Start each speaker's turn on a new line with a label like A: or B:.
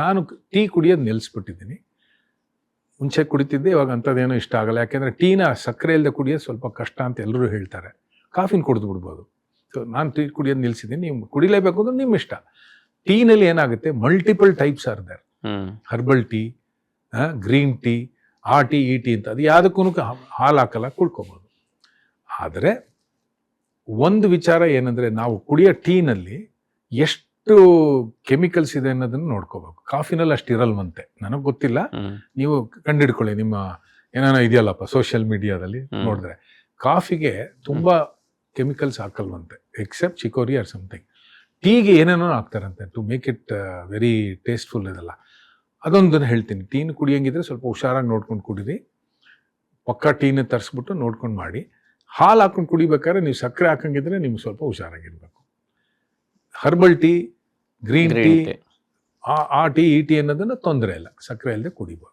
A: ನಾನು ಟೀ ಕುಡಿಯೋದು ನಿಲ್ಲಿಸ್ಬಿಟ್ಟಿದ್ದೀನಿ. ಮುಂಚೆ ಕುಡಿತಿದ್ದೆ, ಇವಾಗ ಅಂಥದ್ದೇನೋ ಇಷ್ಟ ಆಗಲ್ಲ. ಯಾಕೆಂದರೆ ಟೀನ ಸಕ್ಕರೆ ಇಲ್ಲದೆ ಕುಡಿಯೋದು ಸ್ವಲ್ಪ ಕಷ್ಟ ಅಂತ ಎಲ್ಲರೂ ಹೇಳ್ತಾರೆ. ಕಾಫಿನ ಕುಡಿದು ಬಿಡ್ಬೋದು. ಸೊ ನಾನು ಟೀ ಕುಡಿಯೋದು ನಿಲ್ಲಿಸಿದ್ದೀನಿ. ನೀವು ಕುಡಿಲೇಬೇಕು ಅಂದ್ರೆ ನಿಮ್ಮ ಇಷ್ಟ. ಟೀನಲ್ಲಿ ಏನಾಗುತ್ತೆ, multiple types are there. Herbal tea, green tea, ಆ ಟೀ ಈ ಟೀ ಅಂತ, ಅದು ಯಾವುದಕ್ಕೂ ಹಾಲು ಹಾಕಲ್ಲ, ಕುಡ್ಕೋಬೋದು. ಆದರೆ ಒಂದು ವಿಚಾರ ಏನಂದರೆ, ನಾವು ಕುಡಿಯೋ ಟೀನಲ್ಲಿ ಎಷ್ಟು ಕೆಮಿಕಲ್ಸ್ ಇದೆ ಅನ್ನೋದನ್ನು ನೋಡ್ಕೋಬೇಕು. ಕಾಫಿನಲ್ಲಿ ಅಷ್ಟು ಇರಲ್ವಂತೆ, ನನಗೆ ಗೊತ್ತಿಲ್ಲ, ನೀವು ಕಂಡಿಡ್ಕೊಳ್ಳಿ. ನಿಮ್ಮ ಏನಾನ ಇದೆಯಲ್ಲಪ್ಪ ಸೋಷಿಯಲ್ ಮೀಡಿಯಾದಲ್ಲಿ ನೋಡಿದ್ರೆ, ಕಾಫಿಗೆ ತುಂಬ ಕೆಮಿಕಲ್ಸ್ ಹಾಕಲ್ವಂತೆ, ಎಕ್ಸೆಪ್ಟ್ ಚಿಕೋರಿ ಆರ್ ಸಮಥಿಂಗ್. ಟೀಗೆ ಏನೇನೋ ಹಾಕ್ತಾರಂತೆ to make it very tasteful. ಇದೆಲ್ಲ ಅದೊಂದನ್ನು ಹೇಳ್ತೀನಿ. ಟೀನ ಕುಡಿಯಂಗಿದ್ರೆ ಸ್ವಲ್ಪ ಹುಷಾರಾಗಿ ನೋಡ್ಕೊಂಡು ಕುಡೀರಿ. ಪಕ್ಕ ಟೀನ ತರಿಸ್ಬಿಟ್ಟು ನೋಡ್ಕೊಂಡು ಮಾಡಿ. ಹಾಲು ಹಾಕೊಂಡು ಕುಡಿಬೇಕಾದ್ರೆ ನೀವು ಸಕ್ಕರೆ ಹಾಕಂಗಿದ್ರೆ ನಿಮ್ಗೆ ಸ್ವಲ್ಪ ಹುಷಾರಾಗಿರ್ಬೇಕು. ಹರ್ಬಲ್ ಟೀ, ಗ್ರೀನ್ ಟೀ, ಆ ಟೀ ಈ ಟೀ ಅನ್ನೋದನ್ನು ತೊಂದರೆ ಇಲ್ಲ, ಸಕ್ಕರೆ ಇಲ್ಲದೆ ಕುಡಿಬೋದು.